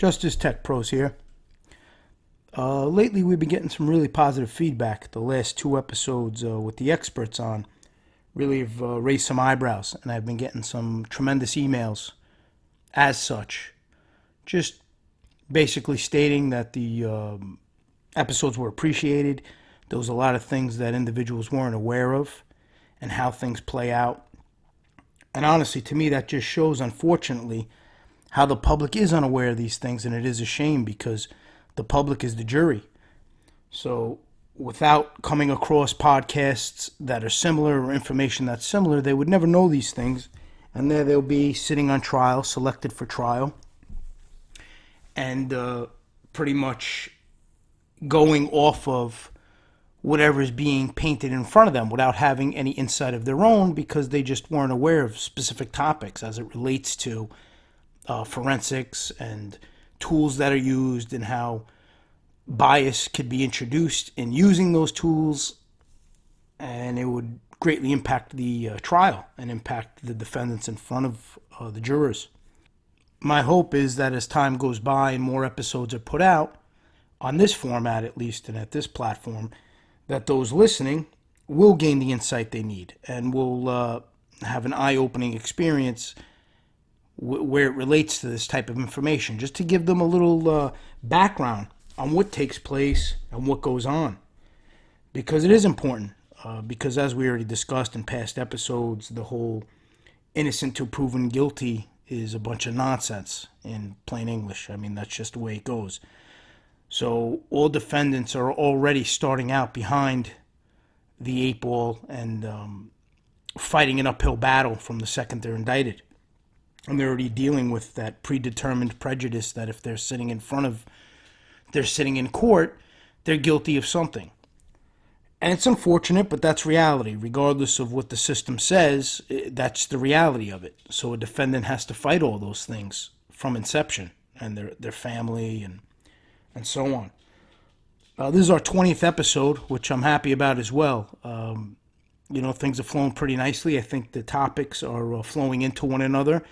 Justice Tech Pros here. Lately we've been getting some really positive feedback. The last 2 episodes with the experts on really have raised some eyebrows, and I've been getting some tremendous emails as such. Just basically stating that the episodes were appreciated. There was a lot of things that individuals weren't aware of and how things play out. And honestly, to me, that just shows, unfortunately, how the public is unaware of these things, and it is a shame because the public is the jury. So without coming across podcasts that are similar or information that's similar, they would never know these things. And there they'll be sitting on trial, selected for trial, and pretty much going off of whatever is being painted in front of them without having any insight of their own because they just weren't aware of specific topics as it relates to forensics and tools that are used and how bias could be introduced in using those tools, and it would greatly impact the trial and impact the defendants in front of the jurors. My hope is that as time goes by and more episodes are put out, on this format at least and at this platform, that those listening will gain the insight they need and will have an eye-opening experience where it relates to this type of information, just to give them a little background on what takes place and what goes on. Because it is important, because as we already discussed in past episodes, the whole innocent to proven guilty is a bunch of nonsense in plain English. I mean, that's just the way it goes. So all defendants are already starting out behind the 8 ball and fighting an uphill battle from the second they're indicted. And they're already dealing with that predetermined prejudice that if they're sitting in court, they're guilty of something. And it's unfortunate, but that's reality. Regardless of what the system says, that's the reality of it. So a defendant has to fight all those things from inception, and their family and so on. This is our 20th episode, which I'm happy about as well. Things are flowing pretty nicely. I think the topics are flowing into one another.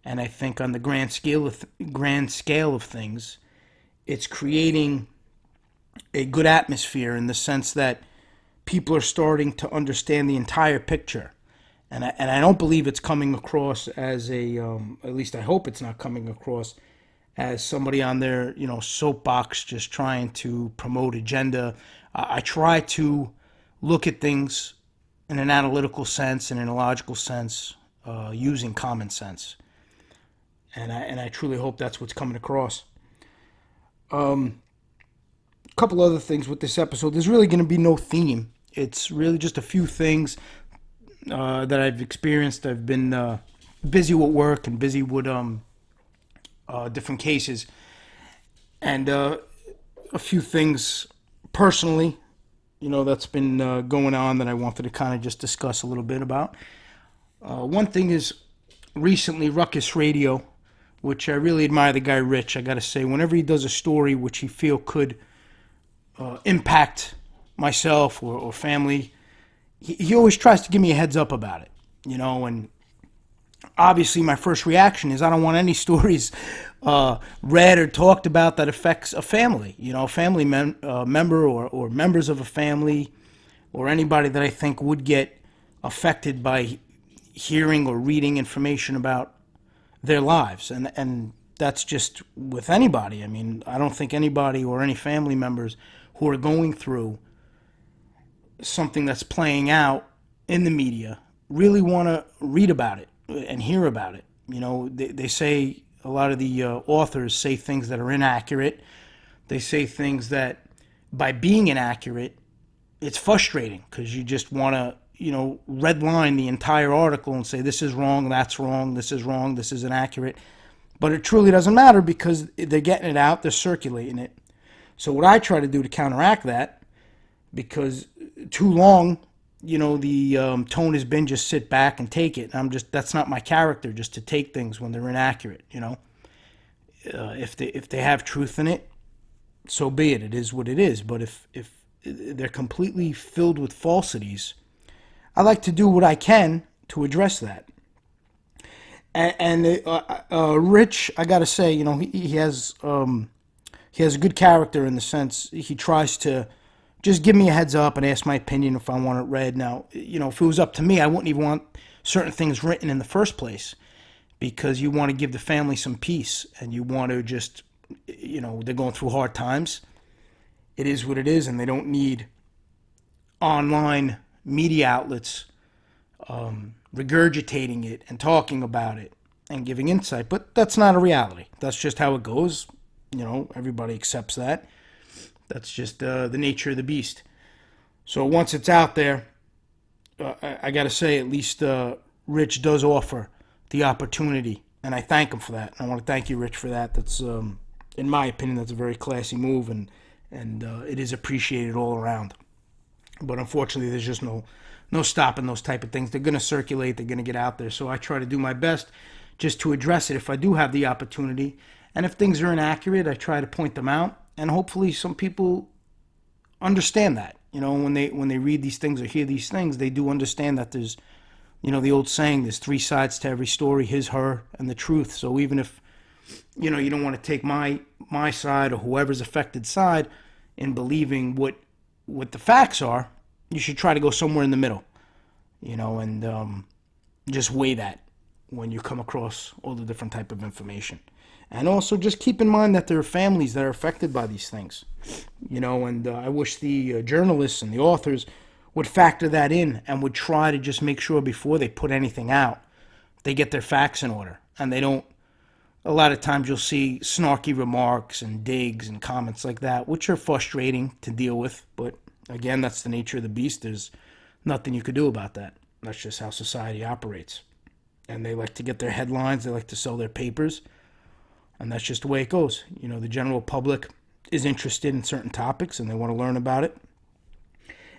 And I think on the grand scale of things, it's creating a good atmosphere in the sense that people are starting to understand the entire picture. And I don't believe it's coming across as at least I hope it's not coming across as somebody on their, soapbox just trying to promote agenda. I try to look at things in an analytical sense and in a logical sense, using common sense. And I truly hope that's what's coming across. A couple other things with this episode. There's really going to be no theme. It's really just a few things that I've experienced. I've been busy with work and busy with different cases. And a few things personally, that's been going on that I wanted to kind of just discuss a little bit about. One thing is recently Ruckus Radio, which I really admire the guy Rich. I got to say, whenever he does a story which he feel could impact myself or family, he always tries to give me a heads up about it, and obviously my first reaction is I don't want any stories read or talked about that affects a family, a family member or members of a family or anybody that I think would get affected by hearing or reading information about their lives. And that's just with anybody. I mean, I don't think anybody or any family members who are going through something that's playing out in the media really want to read about it and hear about it. They say, a lot of the authors say things that are inaccurate. They say things that by being inaccurate, it's frustrating because you just want to, redline the entire article and say this is wrong, that's wrong, this is wrong, this is inaccurate. But it truly doesn't matter because they're getting it out, they're circulating it. So what I try to do to counteract that, because too long, the tone has been just sit back and take it. That's not my character, just to take things when they're inaccurate, If they have truth in it, so be it. It is what it is. But if they're completely filled with falsities, I like to do what I can to address that. Rich, I gotta say, he has a good character in the sense he tries to just give me a heads up and ask my opinion if I want it read. Now, if it was up to me, I wouldn't even want certain things written in the first place, because you want to give the family some peace, and you want to just, they're going through hard times. It is what it is, and they don't need online media outlets regurgitating it and talking about it and giving insight. But that's not a reality. That's just how it goes. Everybody accepts that. That's just the nature of the beast. So once it's out there, I got to say, at least Rich does offer the opportunity, and I thank him for that. I want to thank you, Rich, for that. That's, in my opinion, that's a very classy move, and it is appreciated all around. But unfortunately, there's just no stopping those type of things. They're going to circulate. They're going to get out there. So I try to do my best just to address it if I do have the opportunity. And if things are inaccurate, I try to point them out. And hopefully some people understand that. When they read these things or hear these things, they do understand that there's, the old saying, there's three sides to every story, his, her, and the truth. So even if, you don't want to take my side or whoever's affected side in believing what the facts are, you should try to go somewhere in the middle, and just weigh that when you come across all the different type of information. And also just keep in mind that there are families that are affected by these things, and I wish the journalists and the authors would factor that in and would try to just make sure before they put anything out, they get their facts in order, and they don't. A lot of times you'll see snarky remarks and digs and comments like that, which are frustrating to deal with. But again, that's the nature of the beast. There's nothing you could do about that. That's just how society operates. And they like to get their headlines. They like to sell their papers. And that's just the way it goes. The general public is interested in certain topics and they want to learn about it.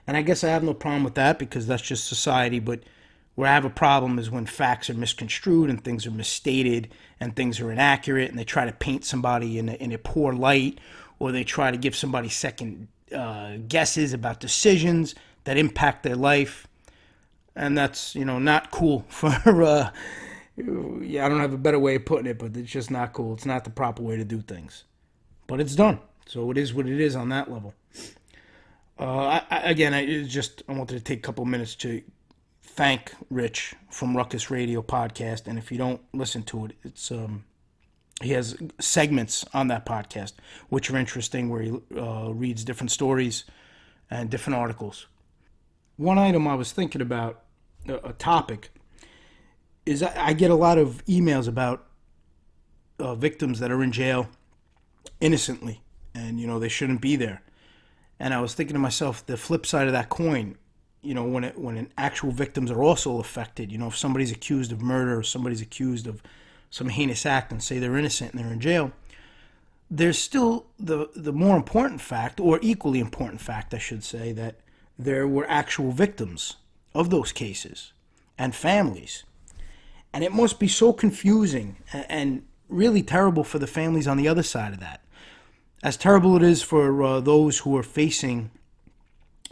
And I guess I have no problem with that, because that's just society. But where I have a problem is when facts are misconstrued and things are misstated and things are inaccurate, and they try to paint somebody in a poor light, or they try to give somebody second guesses about decisions that impact their life. And that's, not cool for, I don't have a better way of putting it, but it's just not cool. It's not the proper way to do things. But it's done. So it is what it is on that level. I wanted to take a couple minutes to thank Rich from Ruckus Radio Podcast. And if you don't listen to it, it's he has segments on that podcast which are interesting, where he reads different stories and different articles. One item I was thinking about, a topic, is I get a lot of emails about victims that are in jail innocently, and they shouldn't be there. And I was thinking to myself, the flip side of that coin, when actual victims are also affected, if somebody's accused of murder or somebody's accused of some heinous act and say they're innocent and they're in jail, there's still the more important fact, or equally important fact, I should say, that there were actual victims of those cases and families. And it must be so confusing and really terrible for the families on the other side of that. As terrible it is for those who are facing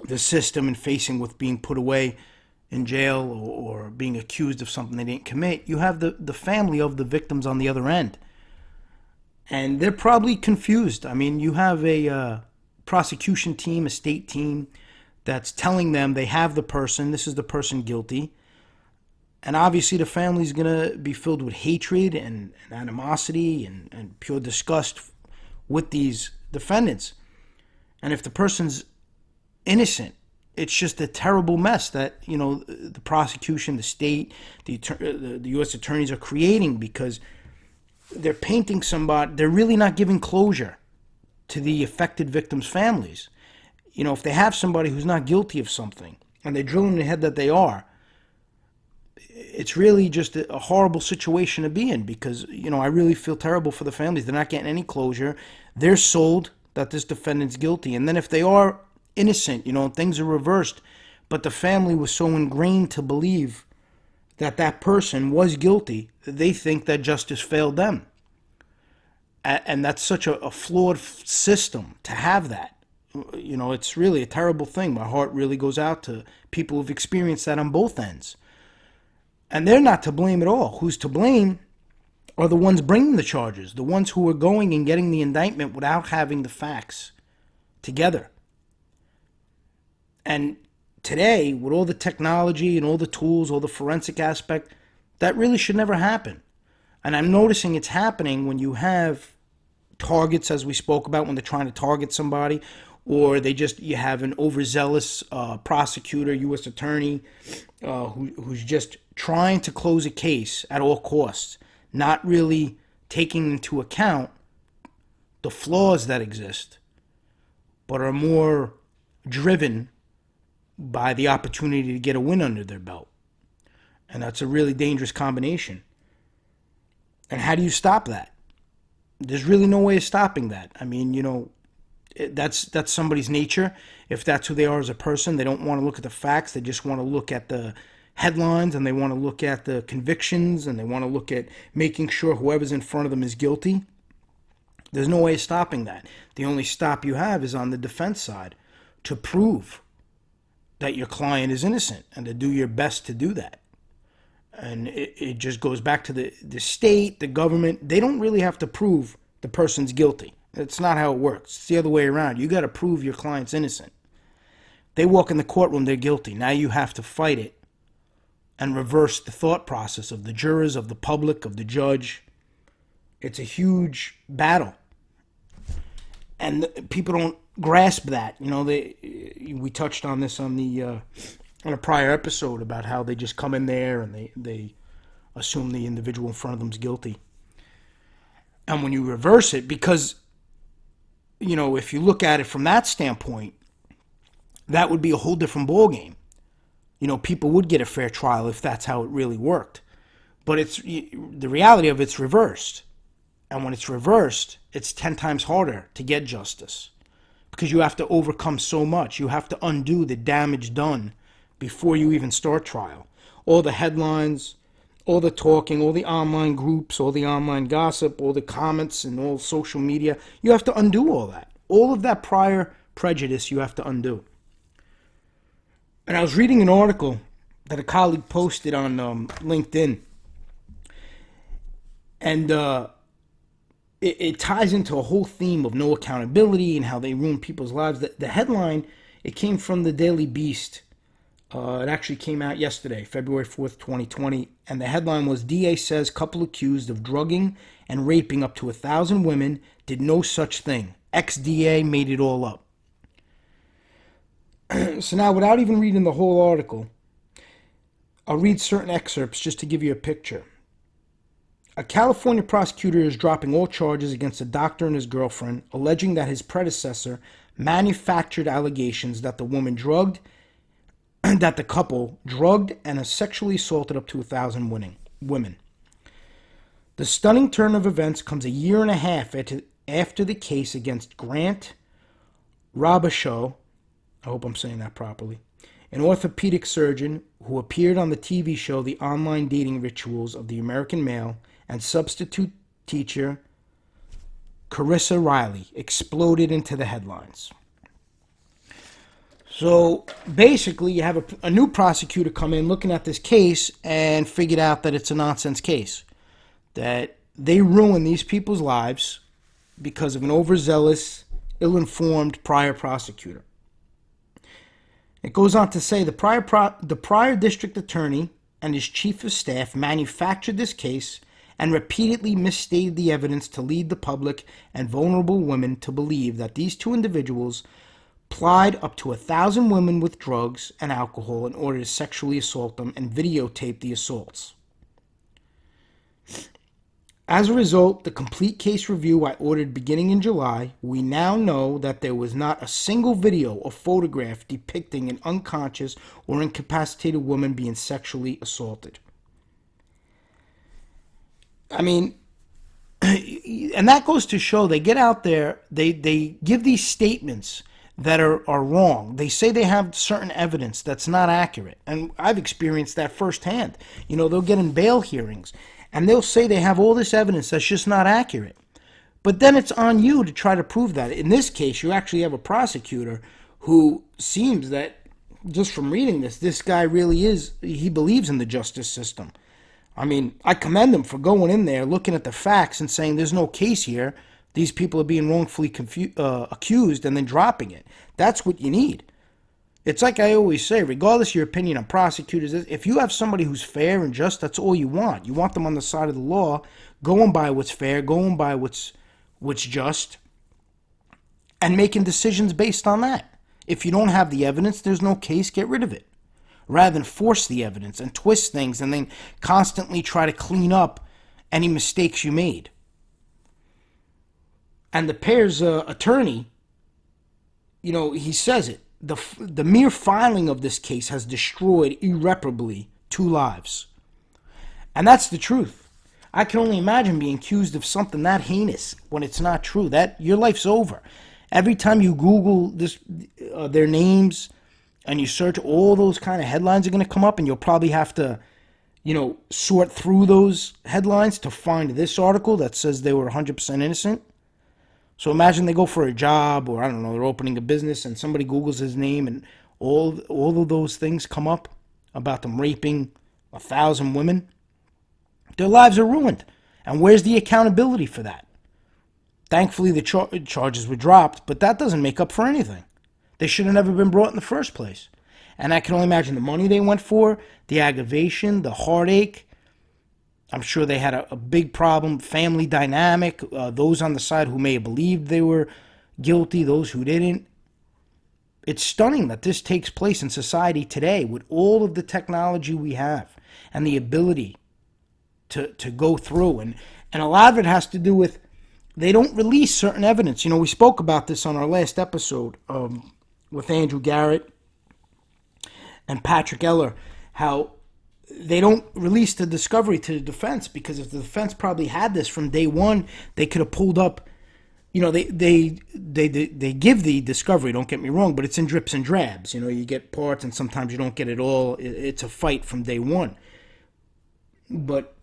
the system and facing with being put away in jail or being accused of something they didn't commit, you have the family of the victims on the other end. And they're probably confused. I mean, you have a prosecution team, a state team, that's telling them they have the person, this is the person guilty. And obviously the family's going to be filled with hatred and animosity and pure disgust with these defendants. And if the person's innocent, it's just a terrible mess that, the prosecution, the state, the U.S. attorneys are creating, because they're painting somebody, they're really not giving closure to the affected victims' families. If they have somebody who's not guilty of something and they drill in their head that they are, it's really just a horrible situation to be in, because, I really feel terrible for the families. They're not getting any closure. They're sold that this defendant's guilty. And then if they are innocent, things are reversed, but the family was so ingrained to believe that that person was guilty, they think that justice failed them. And that's such a flawed system to have that. It's really a terrible thing. My heart really goes out to people who've experienced that on both ends. And they're not to blame at all. Who's to blame are the ones bringing the charges, the ones who are going and getting the indictment without having the facts together. And today, with all the technology and all the tools, all the forensic aspect, that really should never happen. And I'm noticing it's happening when you have targets, as we spoke about, when they're trying to target somebody, or you have an overzealous prosecutor, U.S. attorney, who's just trying to close a case at all costs, not really taking into account the flaws that exist, but are more driven by the opportunity to get a win under their belt. And that's a really dangerous combination. And how do you stop that? There's really no way of stopping that. I mean, that's somebody's nature. If that's who they are as a person, they don't want to look at the facts. They just want to look at the headlines, and they want to look at the convictions, and they want to look at making sure whoever's in front of them is guilty. There's no way of stopping that. The only stop you have is on the defense side, to prove that your client is innocent and to do your best to do that. And it just goes back to the state, the government. They don't really have to prove the person's guilty. That's not how it works. It's the other way around. You got to prove your client's innocent. They walk in the courtroom, they're guilty. Now you have to fight it and reverse the thought process of the jurors, of the public, of the judge. It's a huge battle. And people don't grasp that. We touched on this on a prior episode about how they just come in there and they assume the individual in front of them is guilty. And when you reverse it, because, if you look at it from that standpoint, that would be a whole different ballgame. People would get a fair trial if that's how it really worked. But the reality of it's reversed. And when it's reversed, it's 10 times harder to get justice. Because you have to overcome so much. You have to undo the damage done before you even start trial. All the headlines, all the talking, all the online groups, all the online gossip, all the comments and all social media. You have to undo all that. All of that prior prejudice you have to undo. And I was reading an article that a colleague posted on LinkedIn. And it ties into a whole theme of no accountability and how they ruin people's lives. The headline, it came from the Daily Beast. It actually came out yesterday, February 4th, 2020. And the headline was, DA says couple accused of drugging and raping up to 1,000 women did no such thing. Ex-DA made it all up. So now, without even reading the whole article, I'll read certain excerpts just to give you a picture. A California prosecutor is dropping all charges against a doctor and his girlfriend, alleging that his predecessor manufactured allegations that the couple drugged and sexually assaulted up to 1,000 women. The stunning turn of events comes a year and a half after the case against Grant Robichaud, I hope I'm saying that properly, an orthopedic surgeon who appeared on the TV show The Online Dating Rituals of the American Male, and substitute teacher Carissa Riley exploded into the headlines. So basically, you have a new prosecutor come in looking at this case and figured out that it's a nonsense case. That they ruined these people's lives because of an overzealous, ill-informed prior prosecutor. It goes on to say the prior district attorney and his chief of staff manufactured this case and repeatedly misstated the evidence to lead the public and vulnerable women to believe that these two individuals plied up to 1,000 women with drugs and alcohol in order to sexually assault them and videotape the assaults. As a result, the complete case review I ordered beginning in July, we now know that there was not a single video or photograph depicting an unconscious or incapacitated woman being sexually assaulted. I mean, and that goes to show they get out there, they give these statements that are wrong. They say they have certain evidence that's not accurate. And I've experienced that firsthand. They'll get in bail hearings and they'll say they have all this evidence that's just not accurate. But then it's on you to try to prove that. In this case, you actually have a prosecutor who seems that, just from reading this guy really he believes in the justice system. I mean, I commend him for going in there, looking at the facts and saying there's no case here. These people are being wrongfully accused, and then dropping it. That's what you need. It's like I always say, regardless of your opinion on prosecutors, if you have somebody who's fair and just, that's all you want. You want them on the side of the law, going by what's fair, going by what's just, and making decisions based on that. If you don't have the evidence, there's no case, get rid of it. Rather than force the evidence and twist things and then constantly try to clean up any mistakes you made. And the pair's attorney, he says it. The mere filing of this case has destroyed irreparably 2 lives. And that's the truth. I can only imagine being accused of something that heinous when it's not true. That your life's over. Every time you Google their names and you search, all those kind of headlines are going to come up, and you'll probably have to, sort through those headlines to find this article that says they were 100% innocent. So imagine they go for a job, or I don't know, they're opening a business and somebody Googles his name and all of those things come up about them raping 1,000 women. Their lives are ruined. And where's the accountability for that? Thankfully, the charges were dropped, but that doesn't make up for anything. They should have never been brought in the first place. And I can only imagine the money they went for, the aggravation, the heartache. I'm sure they had a big problem, family dynamic, those on the side who may have believed they were guilty, those who didn't. It's stunning that this takes place in society today with all of the technology we have and the ability to go through. And a lot of it has to do with they don't release certain evidence. We spoke about this on our last episode with Andrew Garrett and Patrick Eller, how they don't release the discovery to the defense, because if the defense probably had this from day one, they could have pulled up. They give the discovery, don't get me wrong, but it's in drips and drabs. You get parts and sometimes you don't get it all. It's a fight from day one. But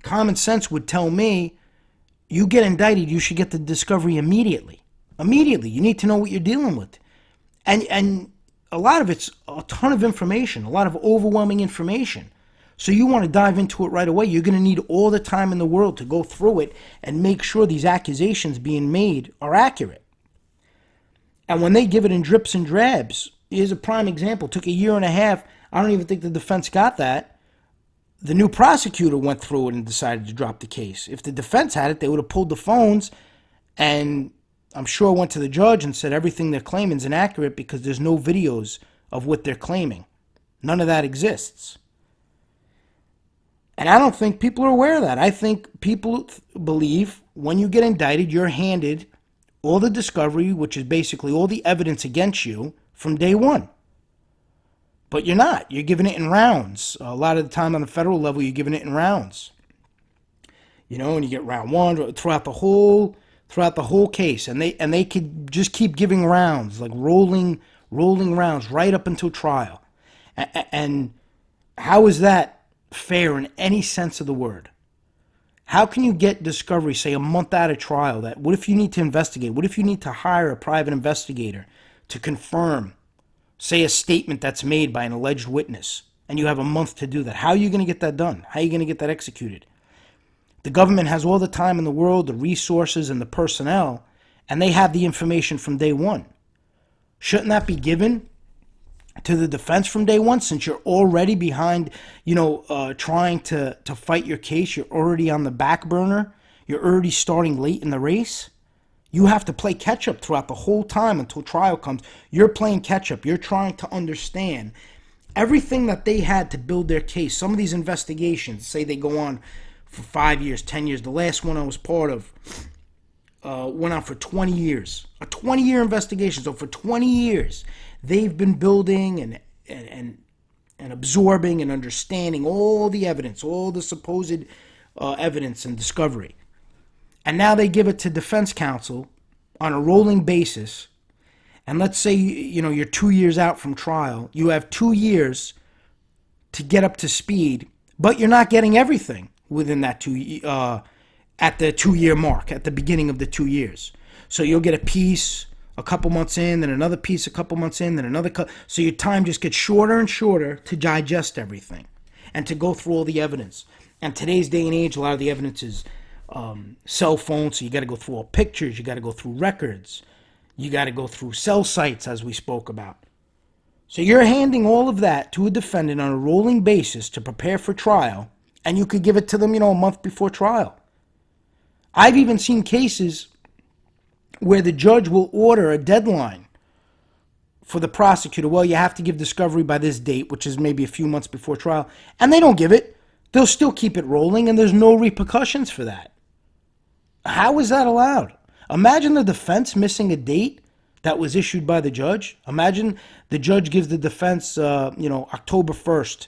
common sense would tell me, you get indicted, you should get the discovery immediately. Immediately. You need to know what you're dealing with. And a lot of it's a ton of information, a lot of overwhelming information. So you want to dive into it right away. You're going to need all the time in the world to go through it and make sure these accusations being made are accurate. And when they give it in drips and drabs, here's a prime example. It took 1.5 years. I don't even think the defense got that. The new prosecutor went through it and decided to drop the case. If the defense had it, they would have pulled the phones, and I'm sure went to the judge and said everything they're claiming is inaccurate because there's no videos of what they're claiming. None of that exists. And I don't think people are aware of that. I think people believe when you get indicted, you're handed all the discovery, which is basically all the evidence against you from day one. But you're not. You're giving it in rounds. A lot of the time on the federal level, you're giving it in rounds. And you get round one throughout the whole case. And they could just keep giving rounds, like rolling rounds right up until trial. And how is that fair in any sense of the word? How can you get discovery, say, a month out of trial? What if you need to investigate? What if you need to hire a private investigator to confirm, say, a statement that's made by an alleged witness, and you have a month to do that? How are you going to get that done? How are you going to get that executed? The government has all the time in the world, the resources, and the personnel, and they have the information from day one. Shouldn't that be given to the defense from day one, since you're already behind, trying to fight your case? You're already on the back burner. You're already starting late in the race. You have to play catch up throughout the whole time until trial comes. You're playing catch up. You're trying to understand everything that they had to build their case. Some of these investigations, say they go on for 5 years, 10 years. The last one I was part of went on for 20 years. A 20-year investigation. So for 20 years, they've been building and absorbing and understanding all the evidence, all the supposed evidence and discovery. And now they give it to defense counsel on a rolling basis. And let's say, you're 2 years out from trial. You have 2 years to get up to speed, but you're not getting everything within that at the 2 year mark, at the beginning of the 2 years. So you'll get a piece a couple months in, then another piece a couple months in, then another so your time just gets shorter and shorter to digest everything and to go through all the evidence. And today's day and age, a lot of the evidence is cell phones, so you got to go through all pictures, you got to go through records, you got to go through cell sites, as we spoke about. So you're handing all of that to a defendant on a rolling basis to prepare for trial, and you could give it to them, a month before trial. I've even seen cases where the judge will order a deadline for the prosecutor. Well, you have to give discovery by this date, which is maybe a few months before trial, and they don't give it. They'll still keep it rolling, and there's no repercussions for that. How is that allowed? Imagine the defense missing a date that was issued by the judge. Imagine the judge gives the defense, October 1st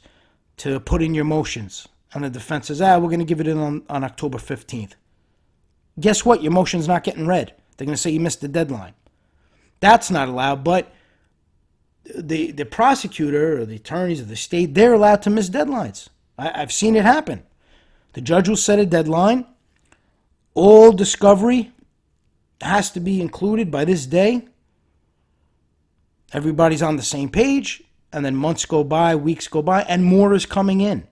to put in your motions. And the defense says, we're going to give it in on October 15th. Guess what? Your motion's not getting read. They're going to say you missed the deadline. That's not allowed, but the prosecutor or the attorneys of the state, they're allowed to miss deadlines. I've seen it happen. The judge will set a deadline. All discovery has to be included by this day. Everybody's on the same page, and then months go by, weeks go by, and more is coming in.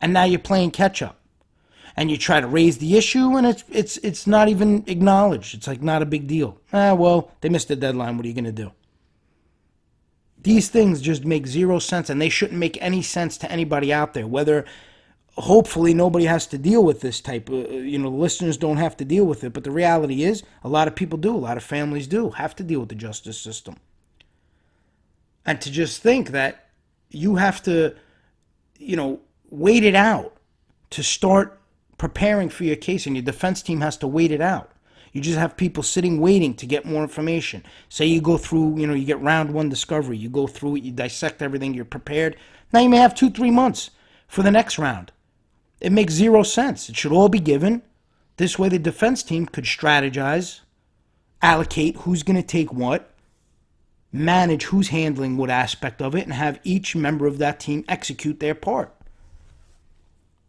And now you're playing catch up. And you try to raise the issue, and it's not even acknowledged. It's like not a big deal. Well, they missed the deadline. What are you going to do? These things just make zero sense, and they shouldn't make any sense to anybody out there. Whether, hopefully, nobody has to deal with this type of, listeners don't have to deal with it. But the reality is, a lot of people do. A lot of families do have to deal with the justice system. And to just think that you have to, wait it out to start preparing for your case, and your defense team has to wait it out. You just have people sitting waiting to get more information. Say you go through, you get round one discovery. You go through it, you dissect everything, you're prepared. Now you may have 2-3 months for the next round. It makes zero sense. It should all be given. This way the defense team could strategize, allocate who's going to take what, manage who's handling what aspect of it, and have each member of that team execute their part.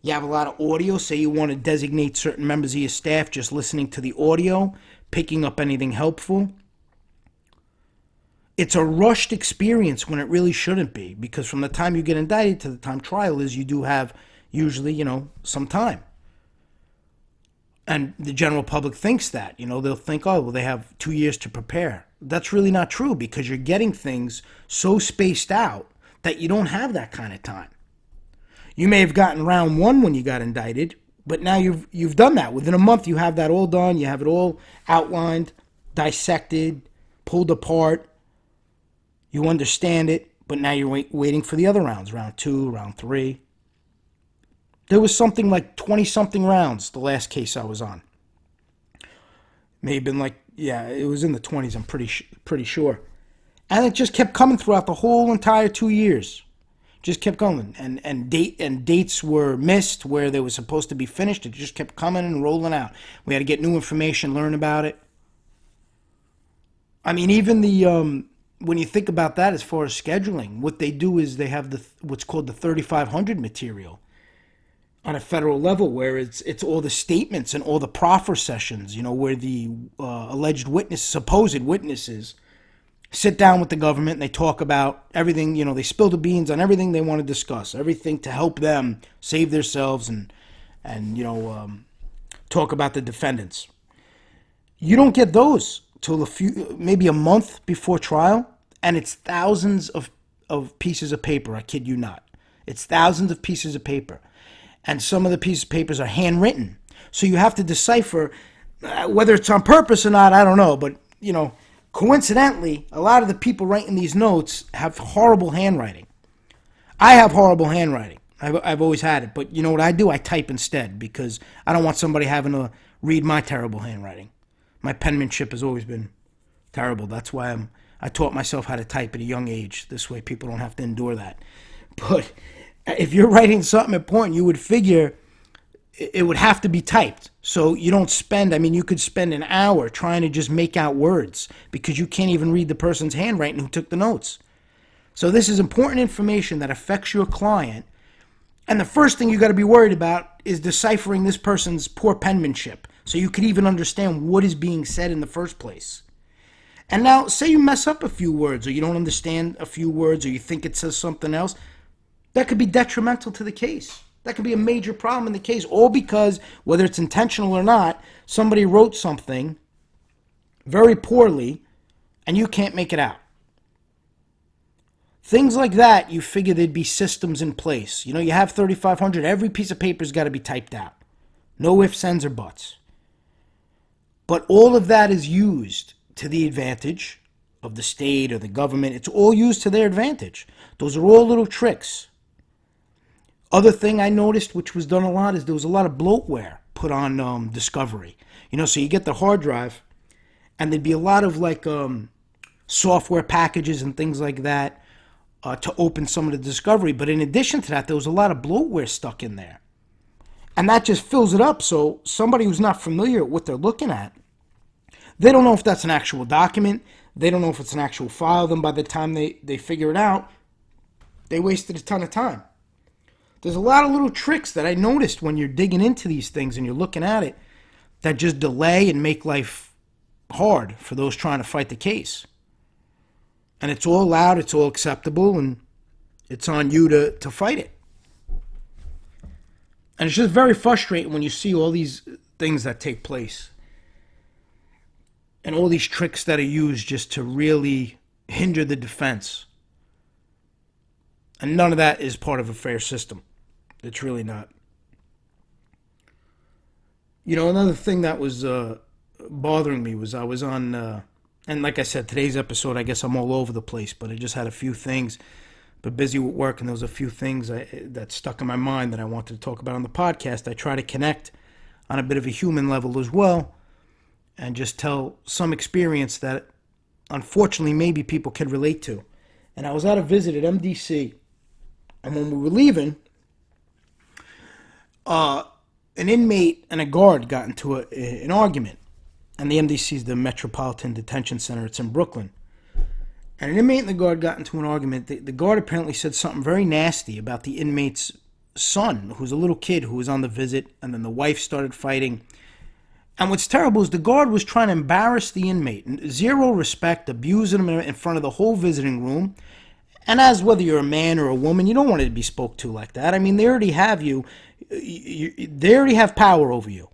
You have a lot of audio. Say you want to designate certain members of your staff just listening to the audio, picking up anything helpful. It's a rushed experience when it really shouldn't be, because from the time you get indicted to the time trial is, you do have usually, some time. And the general public thinks that, they'll think, they have 2 years to prepare. That's really not true, because you're getting things so spaced out that you don't have that kind of time. You may have gotten round one when you got indicted, but now you've done that. Within a month, you have that all done. You have it all outlined, dissected, pulled apart. You understand it, but now you're waiting for the other rounds, round 2, round 3. There was something like 20-something rounds the last case I was on. May have been it was in the 20s, I'm pretty sure. And it just kept coming throughout the whole entire 2 years. Just kept going. And dates were missed where they were supposed to be finished. It just kept coming and rolling out. We had to get new information, learn about it. I mean, even when you think about that as far as scheduling, what they do is they have what's called the 3500 material on a federal level, where it's all the statements and all the proffer sessions, where the alleged supposed witnesses sit down with the government and they talk about everything, they spill the beans on everything they want to discuss, everything to help them save themselves and talk about the defendants. You don't get those till maybe a month before trial, and it's thousands of pieces of paper. I kid you not. It's thousands of pieces of paper. And some of the pieces of papers are handwritten. So you have to decipher whether it's on purpose or not, I don't know. But, coincidentally, a lot of the people writing these notes have horrible handwriting. I have horrible handwriting. I've always had it. But you know what I do? I type instead, because I don't want somebody having to read my terrible handwriting. My penmanship has always been terrible. That's why I taught myself how to type at a young age. This way people don't have to endure that. But if you're writing something important, you would figure it would have to be typed. So you don't you could spend an hour trying to just make out words because you can't even read the person's handwriting who took the notes. So this is important information that affects your client. And the first thing you got to be worried about is deciphering this person's poor penmanship, so you could even understand what is being said in the first place. And now, say you mess up a few words, or you don't understand a few words, or you think it says something else, that could be detrimental to the case. That could be a major problem in the case, all because, whether it's intentional or not, somebody wrote something very poorly, and you can't make it out. Things like that, you figure there'd be systems in place. You know, you have 3,500, every piece of paper's got to be typed out. No ifs, ands, or buts. But all of that is used to the advantage of the state or the government. It's all used to their advantage. Those are all little tricks. Other thing I noticed, which was done a lot, is there was a lot of bloatware put on Discovery. You know, so you get the hard drive, and there'd be a lot of like software packages and things like that to open some of the Discovery. But in addition to that, there was a lot of bloatware stuck in there. And that just fills it up. So somebody who's not familiar with what they're looking at, they don't know if that's an actual document. They don't know if it's an actual file. Then by the time they figure it out, they wasted a ton of time. There's a lot of little tricks that I noticed when you're digging into these things and you're looking at it that just delay and make life hard for those trying to fight the case. And it's all allowed, it's all acceptable, and it's on you to fight it. And it's just very frustrating when you see all these things that take place. And all these tricks that are used just to really hinder the defense. And none of that is part of a fair system. It's really not. You know, another thing that was bothering me was I was on, and like I said, today's episode, I guess I'm all over the place, but I just had a few things, but busy with work, and there was a few things that stuck in my mind that I wanted to talk about on the podcast. I try to connect on a bit of a human level as well, and just tell some experience that, unfortunately, maybe people can relate to. And I was at a visit at MDC, and when we were leaving, an inmate and a guard got into an argument. And the MDC is the Metropolitan Detention Center. It's in Brooklyn. And an inmate and the guard got into an argument. The guard apparently said something very nasty about the inmate's son, who's a little kid who was on the visit, and then the wife started fighting. And what's terrible is the guard was trying to embarrass the inmate. Zero respect, abusing him in front of the whole visiting room. And as whether you're a man or a woman, you don't want it to be spoke to like that. I mean, they already have you. They already have power over you.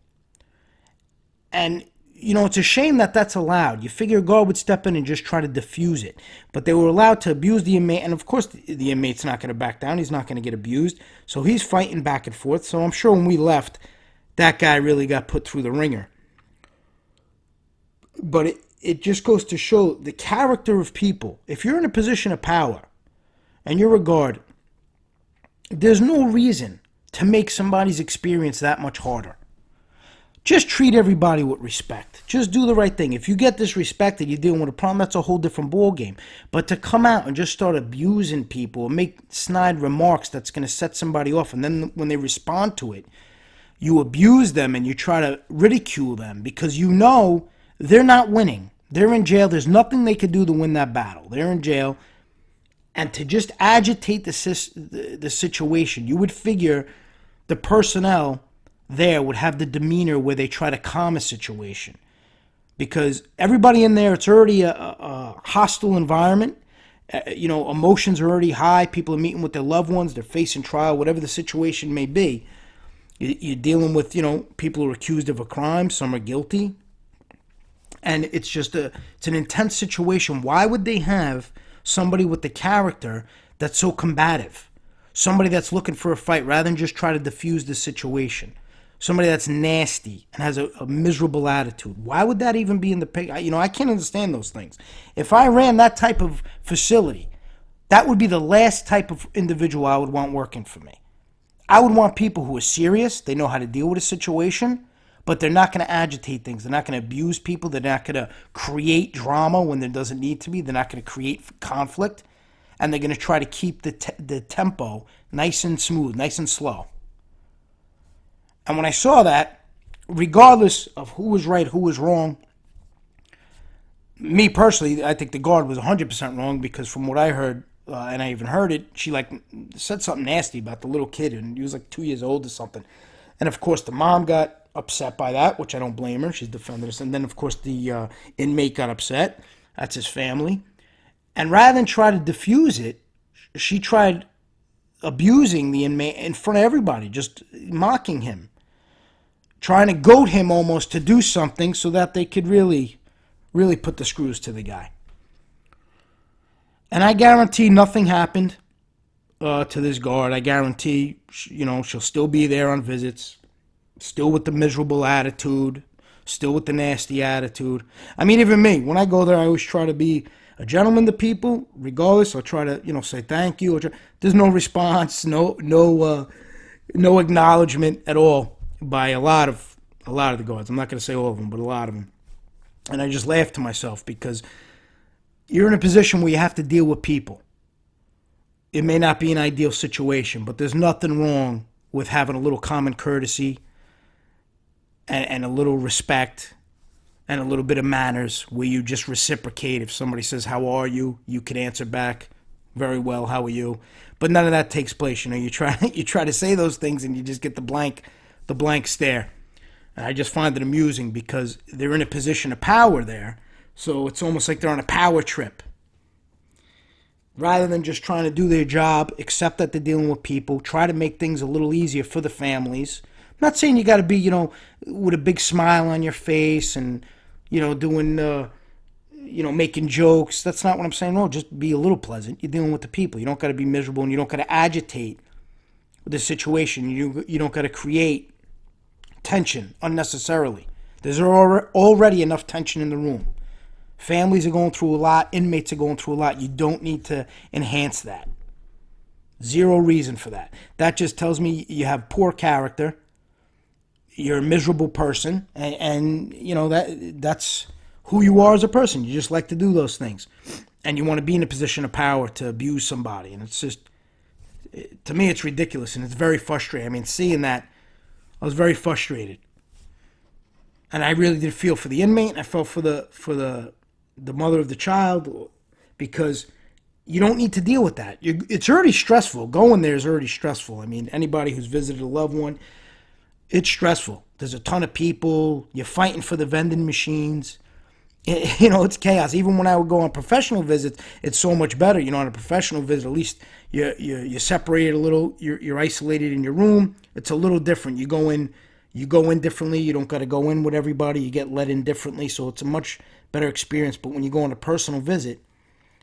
And, you know, it's a shame that that's allowed. You figure a guard would step in and just try to diffuse it. But they were allowed to abuse the inmate. And, of course, the inmate's not going to back down. He's not going to get abused. So he's fighting back and forth. So I'm sure when we left, that guy really got put through the ringer. But it just goes to show the character of people. If you're in a position of power and you're a guard, there's no reason to make somebody's experience that much harder. Just treat everybody with respect. Just do the right thing. If you get disrespected, you're dealing with a problem, that's a whole different ballgame. But to come out and just start abusing people and make snide remarks that's going to set somebody off, and then when they respond to it, you abuse them and you try to ridicule them because you know they're not winning. They're in jail. There's nothing they could do to win that battle. They're in jail. And to just agitate the situation, you would figure the personnel there would have the demeanor where they try to calm a situation. Because everybody in there, it's already a hostile environment. You know, emotions are already high. People are meeting with their loved ones. They're facing trial, whatever the situation may be. You're dealing with, you know, people who are accused of a crime. Some are guilty. And it's just it's an intense situation. Why would they have somebody with the character that's so combative? Somebody that's looking for a fight rather than just try to diffuse the situation. Somebody that's nasty and has a miserable attitude. Why would that even be in the picture? You know, I can't understand those things. If I ran that type of facility, that would be the last type of individual I would want working for me. I would want people who are serious. They know how to deal with a situation. But they're not going to agitate things. They're not going to abuse people. They're not going to create drama when there doesn't need to be. They're not going to create conflict. And they're going to try to keep the tempo nice and smooth, nice and slow. And when I saw that, regardless of who was right, who was wrong, me personally, I think the guard was 100% wrong because from what I heard, and I even heard it, she said something nasty about the little kid, and he was 2 years old or something. And of course, the mom got upset by that, which I don't blame her. She's defended us. And then, of course, the inmate got upset. That's his family. And rather than try to diffuse it, she tried abusing the inmate in front of everybody, just mocking him, trying to goad him almost to do something so that they could really put the screws to the guy. And I guarantee nothing happened to this guard. I guarantee, she'll still be there on visits, still with the miserable attitude, still with the nasty attitude. I mean, even me, when I go there, I always try to be a gentleman to people, regardless. I'll try to, say thank you. There's no response, no acknowledgement at all by a lot of the guards. I'm not going to say all of them, but a lot of them. And I just laugh to myself because you're in a position where you have to deal with people. It may not be an ideal situation, but there's nothing wrong with having a little common courtesy and a little respect and a little bit of manners where you just reciprocate. If somebody says, "How are you?" you can answer back, "Very well, how are you?" But none of that takes place. You try to say those things and you just get the blank stare. And I just find it amusing because they're in a position of power there. So it's almost like they're on a power trip. Rather than just trying to do their job, accept that they're dealing with people, try to make things a little easier for the families. I'm not saying you got to be, with a big smile on your face and, doing, making jokes. That's not what I'm saying. No, just be a little pleasant. You're dealing with the people. You don't got to be miserable and you don't got to agitate the situation. You don't got to create tension unnecessarily. There's already enough tension in the room. Families are going through a lot. Inmates are going through a lot. You don't need to enhance that. Zero reason for that. That just tells me you have poor character. You're a miserable person. And that's who you are as a person. You just like to do those things. And you want to be in a position of power to abuse somebody. And it's just, to me, it's ridiculous. And it's very frustrating. I mean, seeing that, I was very frustrated. And I really did feel for the inmate. I felt for the mother of the child, because you don't need to deal with that. It's already stressful. Going there is already stressful. I mean, anybody who's visited a loved one, it's stressful. There's a ton of people. You're fighting for the vending machines. It's chaos. Even when I would go on professional visits, it's so much better. On a professional visit, at least you're separated a little. You're isolated in your room. It's a little different. You go in differently. You don't got to go in with everybody. You get let in differently. So it's a much better experience. But when you go on a personal visit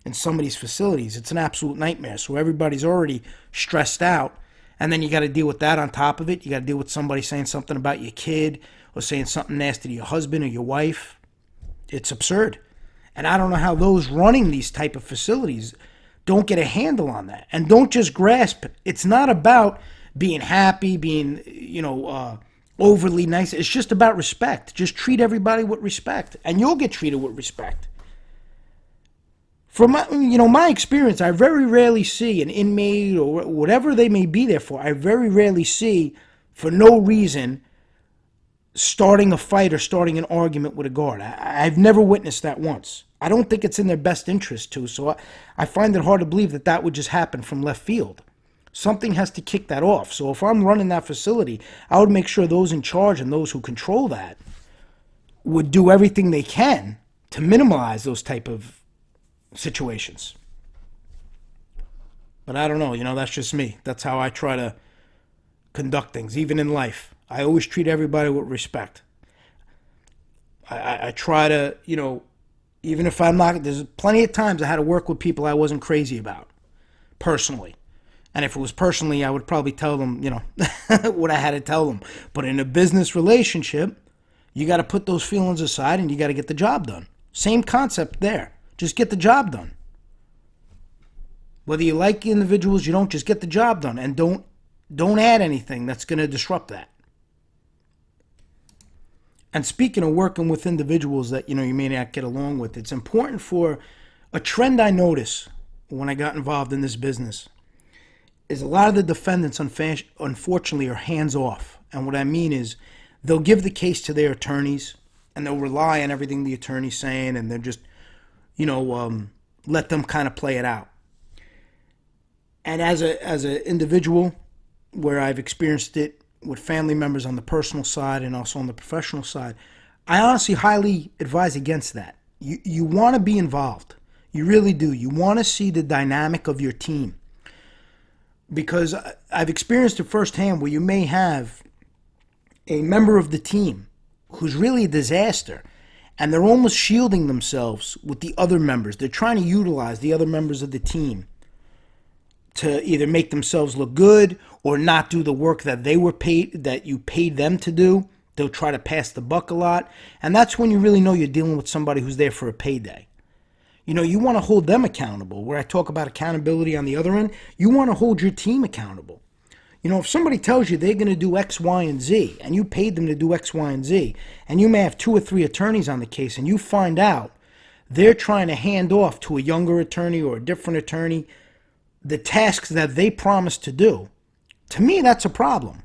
in some of these facilities, it's an absolute nightmare. So everybody's already stressed out. And then you got to deal with that on top of it. You got to deal with somebody saying something about your kid or saying something nasty to your husband or your wife. It's absurd. And I don't know how those running these type of facilities don't get a handle on that and don't just grasp it. It's not about being happy, being, overly nice. It's just about respect. Just treat everybody with respect and you'll get treated with respect. From my experience, I very rarely see an inmate or whatever they may be there for. I very rarely see, for no reason, starting a fight or starting an argument with a guard. I've never witnessed that once. I don't think it's in their best interest to. So I find it hard to believe that would just happen from left field. Something has to kick that off. So if I'm running that facility, I would make sure those in charge and those who control that would do everything they can to minimize those type of situations. But I don't know, that's just me. That's how I try to conduct things, even in life. I always treat everybody with respect. I try to, even if I'm not, there's plenty of times I had to work with people I wasn't crazy about, personally. And if it was personally, I would probably tell them, what I had to tell them. But in a business relationship, you got to put those feelings aside and you got to get the job done. Same concept there. Just get the job done. Whether you like individuals, you don't, just get the job done. And don't add anything that's going to disrupt that. And speaking of working with individuals that, you may not get along with, it's important for a trend I notice when I got involved in this business is a lot of the defendants, unfortunately, are hands-off. And what I mean is they'll give the case to their attorneys and they'll rely on everything the attorney's saying and they're just, let them kind of play it out. And as an individual, where I've experienced it with family members on the personal side and also on the professional side, I honestly highly advise against that. You want to be involved. You really do. You want to see the dynamic of your team. Because I've experienced it firsthand where you may have a member of the team who's really a disaster, and they're almost shielding themselves with the other members. They're trying to utilize the other members of the team to either make themselves look good or not do the work that you paid them to do. They'll try to pass the buck a lot, and that's when you really know you're dealing with somebody who's there for a payday. You want to hold them accountable. Where I talk about accountability on the other end, you want to hold your team accountable. If somebody tells you they're going to do X, Y, and Z, and you paid them to do X, Y, and Z, and you may have 2 or 3 attorneys on the case, and you find out they're trying to hand off to a younger attorney or a different attorney the tasks that they promised to do, to me, that's a problem.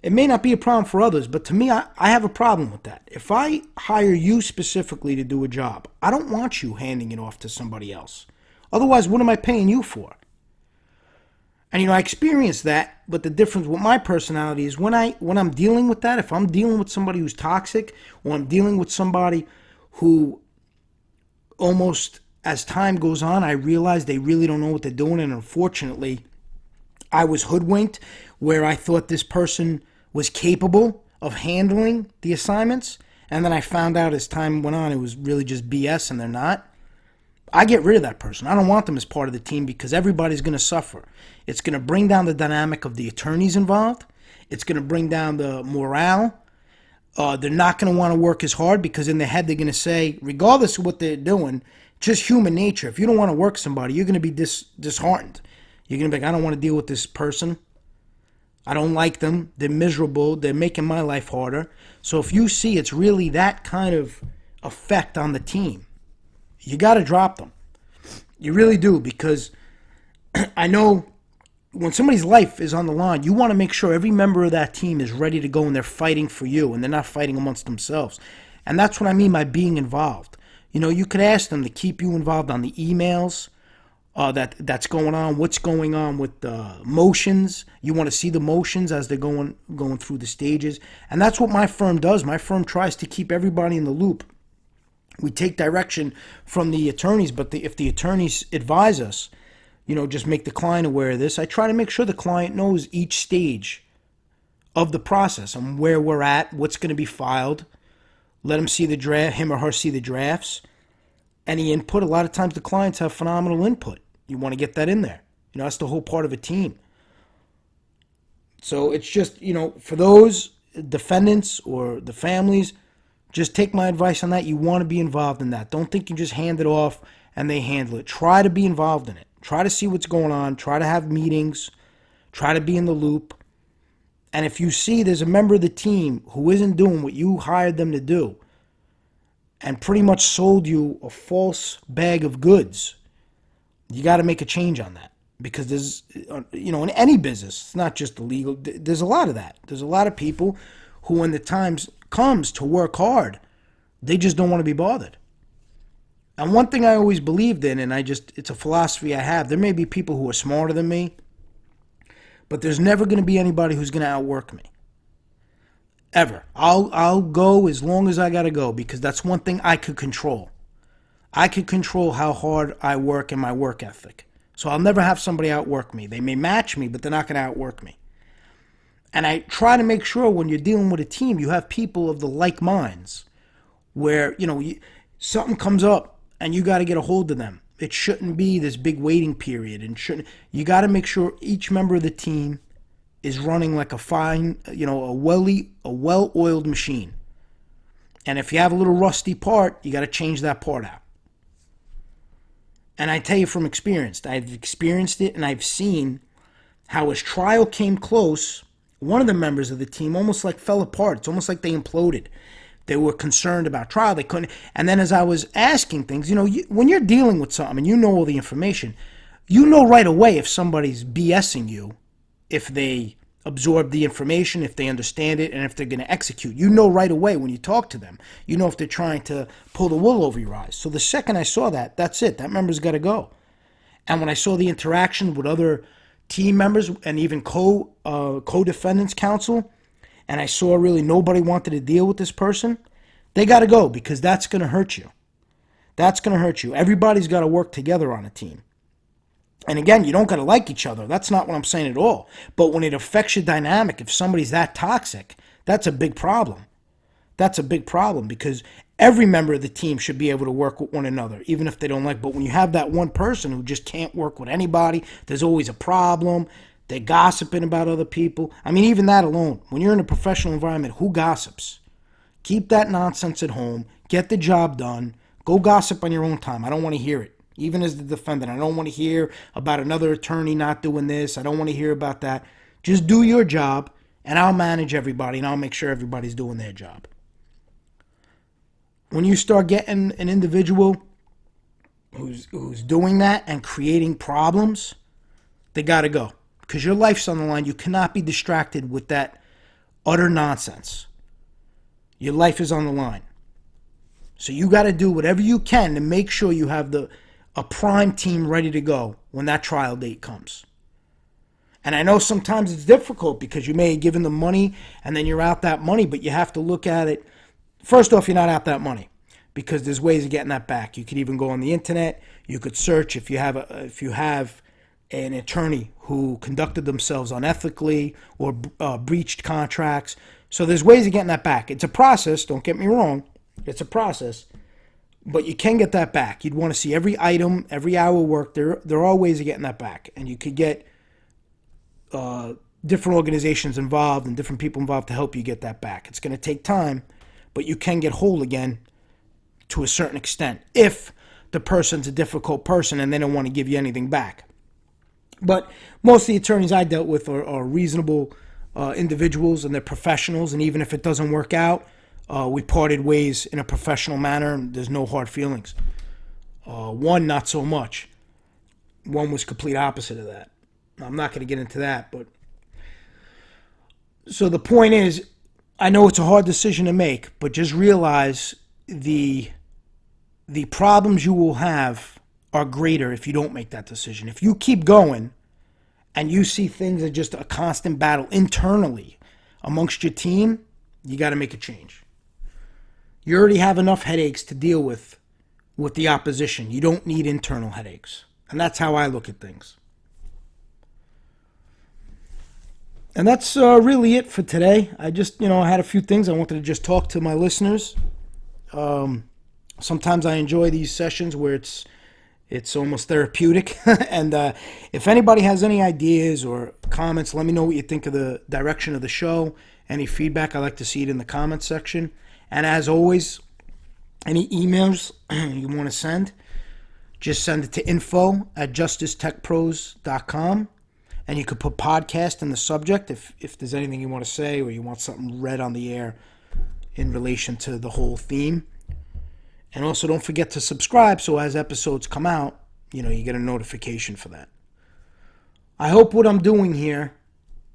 It may not be a problem for others, but to me, I have a problem with that. If I hire you specifically to do a job, I don't want you handing it off to somebody else. Otherwise, what am I paying you for? And I experienced that, but the difference with my personality is when I'm dealing with that, if I'm dealing with somebody who's toxic, or I'm dealing with somebody who almost as time goes on, I realize they really don't know what they're doing, and unfortunately, I was hoodwinked where I thought this person was capable of handling the assignments, and then I found out as time went on it was really just BS and they're not. I get rid of that person. I don't want them as part of the team because everybody's going to suffer. It's going to bring down the dynamic of the attorneys involved. It's going to bring down the morale. They're not going to want to work as hard because in their head they're going to say, regardless of what they're doing, just human nature. If you don't want to work somebody, you're going to be disheartened. You're going to be like, I don't want to deal with this person. I don't like them. They're miserable. They're making my life harder. So if you see it's really that kind of effect on the team, you got to drop them. You really do, because I know when somebody's life is on the line, you want to make sure every member of that team is ready to go and they're fighting for you and they're not fighting amongst themselves. And that's what I mean by being involved. You could ask them to keep you involved on the emails that's going on, what's going on with the motions. You want to see the motions as they're going through the stages. And that's what my firm does. My firm tries to keep everybody in the loop. We take direction from the attorneys, but if the attorneys advise us, just make the client aware of this. I try to make sure the client knows each stage of the process and where we're at, what's going to be filed. Let him see the draft, him or her see the drafts. Any input, a lot of times the clients have phenomenal input. You want to get that in there. That's the whole part of a team. So it's just, for those defendants or the families, just take my advice on that. You want to be involved in that. Don't think you just hand it off and they handle it. Try to be involved in it. Try to see what's going on. Try to have meetings. Try to be in the loop. And if you see there's a member of the team who isn't doing what you hired them to do and pretty much sold you a false bag of goods, you got to make a change on that. Because there's, in any business, it's not just the legal, there's a lot of that. There's a lot of people who, when the time comes to work hard, they just don't want to be bothered. And one thing I always believed in, and it's a philosophy I have, there may be people who are smarter than me, but there's never going to be anybody who's going to outwork me. Ever. I'll go as long as I got to go, because that's one thing I could control. I could control how hard I work and my work ethic. So I'll never have somebody outwork me. They may match me, but they're not going to outwork me. And I try to make sure when you're dealing with a team, you have people of the like minds where, something comes up and you got to get a hold of them. It shouldn't be this big waiting period, and you got to make sure each member of the team is running like a fine, a well-oiled machine. And if you have a little rusty part, you got to change that part out. And I tell you from experience, I've experienced it and I've seen how as trial came close, one of the members of the team almost like fell apart. It's almost like they imploded. They were concerned about trial. They couldn't. And then as I was asking things, when you're dealing with something and you know all the information, you know right away if somebody's BSing you, if they absorb the information, if they understand it, and if they're going to execute. You know right away when you talk to them. You know if they're trying to pull the wool over your eyes. So the second I saw that, that's it. That member's got to go. And when I saw the interaction with other team members and even co-defendants counsel, and I saw really nobody wanted to deal with this person, they got to go, because that's going to hurt you. That's going to hurt you. Everybody's got to work together on a team. And again, you don't got to like each other. That's not what I'm saying at all. But when it affects your dynamic, if somebody's that toxic, that's a big problem. That's a big problem because every member of the team should be able to work with one another, even if they don't like. But when you have that one person who just can't work with anybody, there's always a problem. They're gossiping about other people. I mean, even that alone, when you're in a professional environment, who gossips? Keep that nonsense at home. Get the job done. Go gossip on your own time. I don't want to hear it. Even as the defendant, I don't want to hear about another attorney not doing this. I don't want to hear about that. Just do your job, and I'll manage everybody, and I'll make sure everybody's doing their job. When you start getting an individual who's doing that and creating problems, they got to go. Because your life's on the line. You cannot be distracted with that utter nonsense. Your life is on the line. So you got to do whatever you can to make sure you have a prime team ready to go when that trial date comes. And I know sometimes it's difficult because you may have given them money and then you're out that money, but you have to look at it. First off, you're not out that money because there's ways of getting that back. You could even go on the internet. You could search if you have an attorney who conducted themselves unethically or breached contracts. So there's ways of getting that back. It's a process. Don't get me wrong. It's a process. But you can get that back. You'd want to see every item, every hour worked. There are ways of getting that back. And you could get different organizations involved and different people involved to help you get that back. It's going to take time, but you can get whole again to a certain extent if the person's a difficult person and they don't want to give you anything back. But most of the attorneys I dealt with are reasonable individuals and they're professionals. And even if it doesn't work out, we parted ways in a professional manner, and there's no hard feelings. One, not so much. One was complete opposite of that. I'm not going to get into that, but so the point is, I know it's a hard decision to make, but just realize the problems you will have are greater if you don't make that decision. If you keep going and you see things as just a constant battle internally amongst your team, you got to make a change. You already have enough headaches to deal with the opposition. You don't need internal headaches. And that's how I look at things. And that's really it for today. I just, I had a few things I wanted to just talk to my listeners. Sometimes I enjoy these sessions where it's almost therapeutic. And if anybody has any ideas or comments, let me know what you think of the direction of the show. Any feedback, I like to see it in the comments section. And as always, any emails you want to send, just send it to info@justicetechpros.com. And you could put podcast in the subject if there's anything you want to say or you want something read on the air in relation to the whole theme. And also don't forget to subscribe so as episodes come out, you get a notification for that. I hope what I'm doing here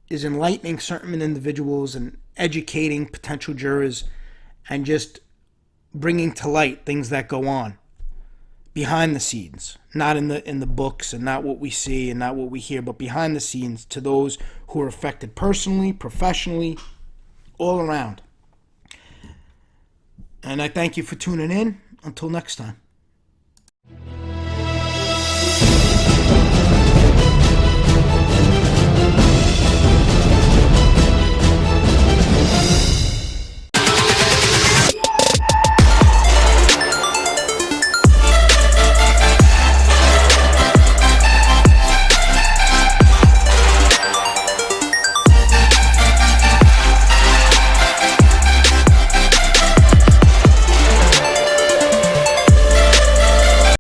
is enlightening certain individuals and educating potential jurors and just bringing to light things that go on behind the scenes, not in the books and not what we see and not what we hear, but behind the scenes to those who are affected personally, professionally, all around. And I thank you for tuning in. Until next time.